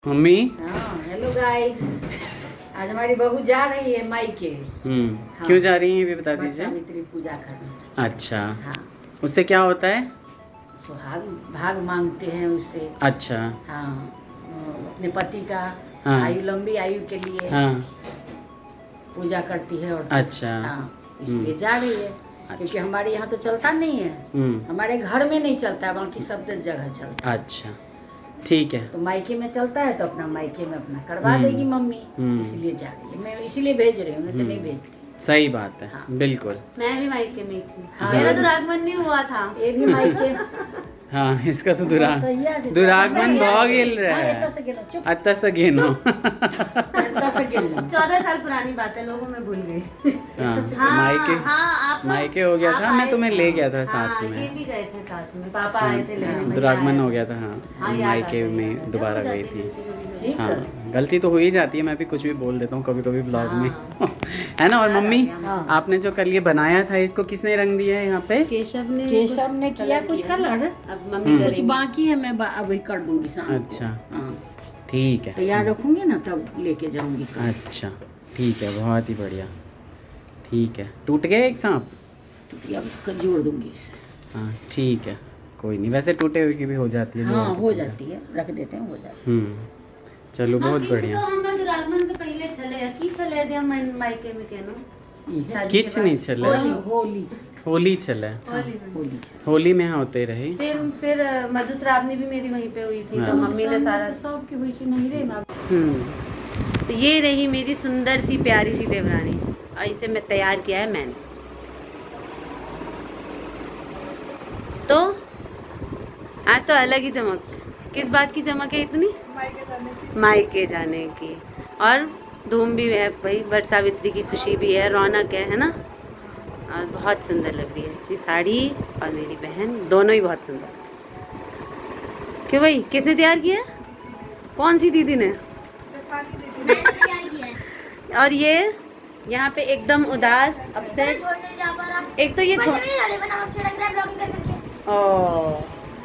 Mummy. हाँ hello guys. आज हमारी बहू जा रही है मायके। हाँ, क्यों जा रही हैं ये भी बता दीजिए। सावित्री पूजा करने। अच्छा। हाँ, उससे क्या होता है? सुहाग भाग मांगते हैं उससे। अच्छा। हाँ, अपने पति का हाँ आयु लंबी आयु के लिए हाँ। पूजा करती है और अच्छा। हाँ, इसलिए जा रही है। क्योंकि अच्छा। हमारे यहाँ तो चलता नहीं है, हमारे घर में नहीं चलता है, बाकी सब जगह चलता है। अच्छा ठीक है। तो मायके में चलता है तो अपना मायके में अपना करवा देगी मम्मी, इसलिए जा रही है। मैं इसीलिए भेज रही हूँ, नहीं तो नहीं भेजती। सही बात है। हाँ। बिल्कुल। मैं भी मायके में थी। हाँ, मेरा तो रागमन नहीं हुआ था। ये भी मायके। हाँ, इसका तो दुरागमन बहुत गिल रहा है। अत्ता से गिनो। 14 साल पुरानी बात है, लोगों में भूल गई। हाँ, मायके आप लोग- मायके हो गया आप था, मैं आए तुम्हें थे। ले गया था साथ हाँ, ये में। भी गए थे साथ में, पापा आए थे लेने, भैया दुरागमन आए हो थे। गया था। हाँ, हाँ, याद मायके आता है, में याद आता दोबारा है। गई हो थी। जाती है गलती कभी-कभी। हाँ, गलती तो हो ही जाती है, मैं भी कुछ भी बोल देता हूँ कभी कभी ब्लॉग में। हाँ। है ना। और याद आ मम्मी, गया मुझे। आपने जो कल ये बनाया था, इसको किसने रंग दिया है यहाँ पे? केशव ने किया कुछ कलर। अब मम्मी कुछ करेंगी। बाकी है, मैं अभी कर दूंगी शाम को। अच्छा हाँ, ठीक है। तैयार रखूंगी ना तब लेके जाऊंगी कल। अच्छा ठीक है, बहुत ही बढ़िया। ठीक है, टूट गया एक सांप? तो अब जोड़ दूंगी इससे। हाँ ठीक है, कोई नहीं। वैसे टूटे हुए की भी हो जाती है। हाँ, जोड़ के हो पूजा। जाती है, रख देते हैं, हो जाती चलो बहुत बढ़िया। तो हमर दुरागमन से पहले चले की चले जे हम मायके में केनो है। शादी के किच बाद। नहीं चले। होली होली होली चले। होली में। होली होली में यहाँ होते रहे। फिर मधुश्रावणी भी मेरी वहीं पे हुई थी, हाँ। तो मम्मी ने सारा सब की हुई सी नहीं रे ना। तो ये रही मेरी सुंदर सी प्यारी सी देवरानी, और इसे मैं तैयार किया है मैंने। तो आज तो अलग ही चमक। किस बात की चमक है इतनी? मायके जाने की। और धूम भी है भाई, बट सावित्री की खुशी भी है, रौनक है ना। और बहुत सुंदर लग रही है जी साड़ी, और मेरी बहन दोनों ही बहुत सुंदर। क्यों भाई, किसने तैयार किया? कौन सी दीदी ने? और ये यहाँ पे एकदम उदास, अपसेट। एक तो ये छोड़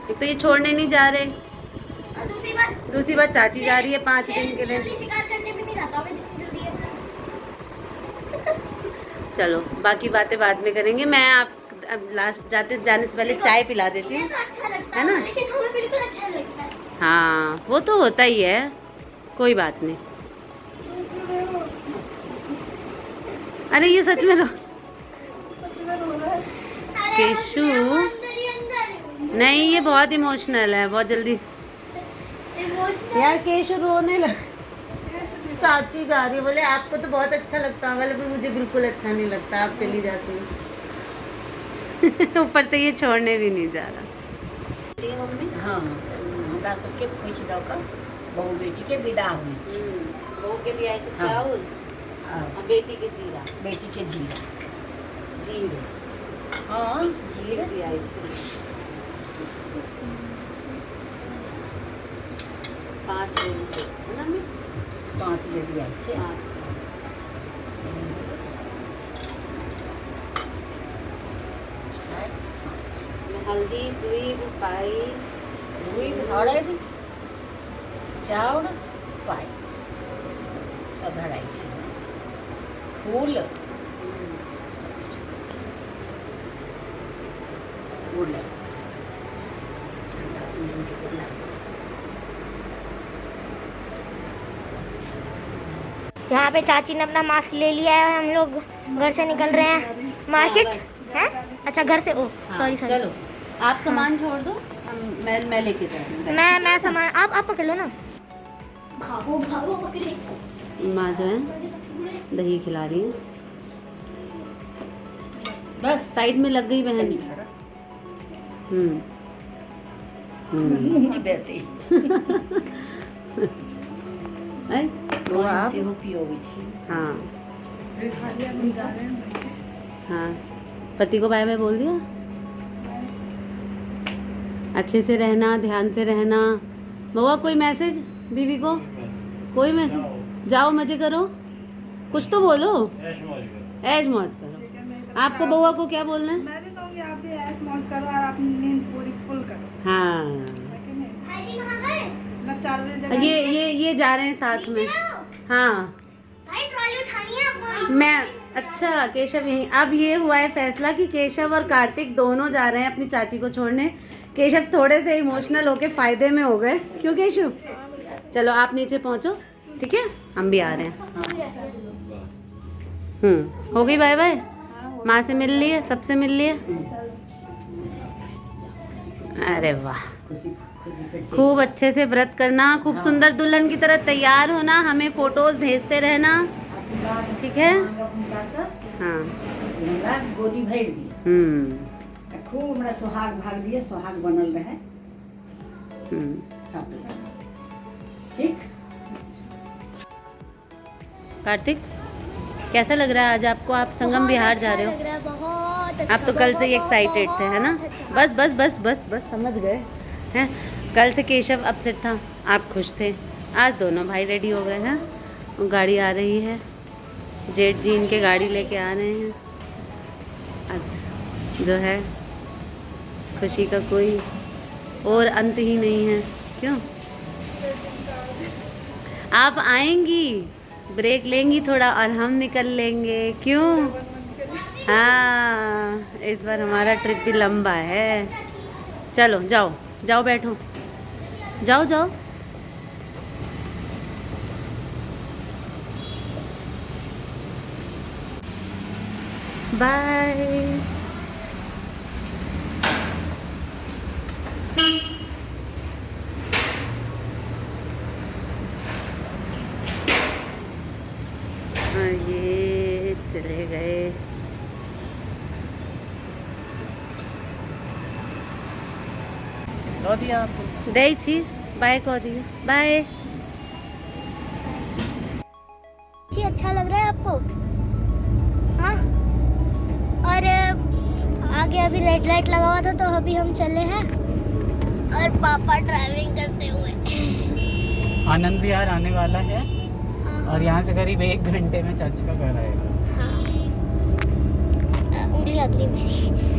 एक तो ये छोड़ने नहीं जा रहे, दूसरी बात चाची जा रही है 5 दिन के लिए। शिकार करने भी नहीं जाता होगा जितनी जल्दी है। चलो बाकी बातें बाद में करेंगे। मैं आप अब लास्ट जाने से पहले चाय पिला देती हूँ, तो अच्छा लगता है ना? लेकिन हमें बिल्कुल अच्छा नहीं लगता है। हाँ, वो तो होता ही है, कोई बात नहीं। अरे ये सच में रो केशु, अंदर ही अंदर नहीं ये बहुत इमोशनल है, बहुत जल्दी। इमोशनल। यार केशु रोने लग, चाची जा रही है, बोले आपको तो बहुत अच्छा लगता होगा, लेकिन मुझे बिल्कुल अच्छा नहीं लगता, आप चली जाती हो। ऊपर से ये छोड़ने भी नहीं जा रहा। हाँ, हमरा सबके खोज दऽ कऽ बहू बेटी के विदा होइ छै। बहू के लिए आए थे हाँ। चाउर, हाँ, और बेटी के जीरा बेटी के जीरा। जीरो हाँ, जीरा दिया थे 5 लोग है ना। 5 ले दिया छै। 5 हल्दी दूब पाई दूध, हरद, चाउर, पाई सब धराइ छै। फूल गुड़ यहाँ पे चाची ने अपना मास्क ले लिया है, हम लोग घर से निकल रहे हैं मार्केट। हैं? अच्छा घर से, ओ सॉरी सॉरी। चलो आप सामान छोड़ दो, मैं लेके जाती हूँ। मैं सामान आप पकड़ लो ना। भागो भागो पकड़े। माँ जो है दही खिला रही है, बस साइड में लग गई बहन। बेटी आई पानि सेहो पियोबै छी। हाँ हाँ, पति को बाय बाय बोल दिया। अच्छे से रहना, ध्यान से रहना। बउआ कोई मैसेज बीवी को? कोई मैसेज? जाओ मजे करो, कुछ तो बोलो। ऐश मौज करो। आपको बउआ को क्या बोलना है? मैं भी कहूँगी आप भी ऐश मौज करो और अपनी नींद पूरी फुल करो। हाँ, भाई जी कहाँ गए? न ये जा रहे हैं साथ में। हाँ भाई ट्रॉली उठानी है आपको। मैं अच्छा केशव यहीं। अब ये हुआ है फैसला कि केशव और कार्तिक दोनों जा रहे हैं अपनी चाची को छोड़ने। केशव थोड़े से इमोशनल होके फायदे में हो गए। क्यों केशव? चलो आप नीचे पहुंचो, ठीक है, हम भी आ रहे हैं। हो गई बाय बाय। माँ से मिल लिए, सबसे मिल लिए। अरे वाह, खूब अच्छे से व्रत करना, खूब सुंदर दुल्हन की तरह तैयार होना, हमें फोटोज भेजते रहना, ठीक है? हाँ गोदी भर दी, खूब हमरा सुहाग भाग दिए, सुहाग बनल रहे सब। ठीक। कार्तिक कैसा लग रहा है आज आपको? आप संगम विहार जा रहे हो? लग रहा है बहुत अच्छा। आप तो कल से ही एक्साइटेड थे, है ना? बस बस बस बस बस समझ गए हैं। कल से केशव अपसेट था, आप खुश थे। आज दोनों भाई रेडी हो गए हैं, गाड़ी आ रही है, जेठ जी इनके गाड़ी लेके आ रहे हैं। अच्छा, जो है खुशी का कोई और अंत ही नहीं है। क्यों? आप आएंगी, ब्रेक लेंगी थोड़ा और हम निकल लेंगे। क्यों? हाँ, इस बार हमारा ट्रिप भी लंबा है। चलो जाओ जाओ, बैठो, जाओ जाओ। बाय। ये चले गए। दे छी बाय कह दिए। बाय। अच्छा लग रहा है आपको? हाँ। और आगे अभी रेड लाइट लगा हुआ था तो अभी हम चले हैं और पापा ड्राइविंग करते हुए। आनंद विहार आने वाला है और यहाँ से करीब 1 घंटे में चाची का घर आएगा। हाँ। उंगली लग रही मेरी।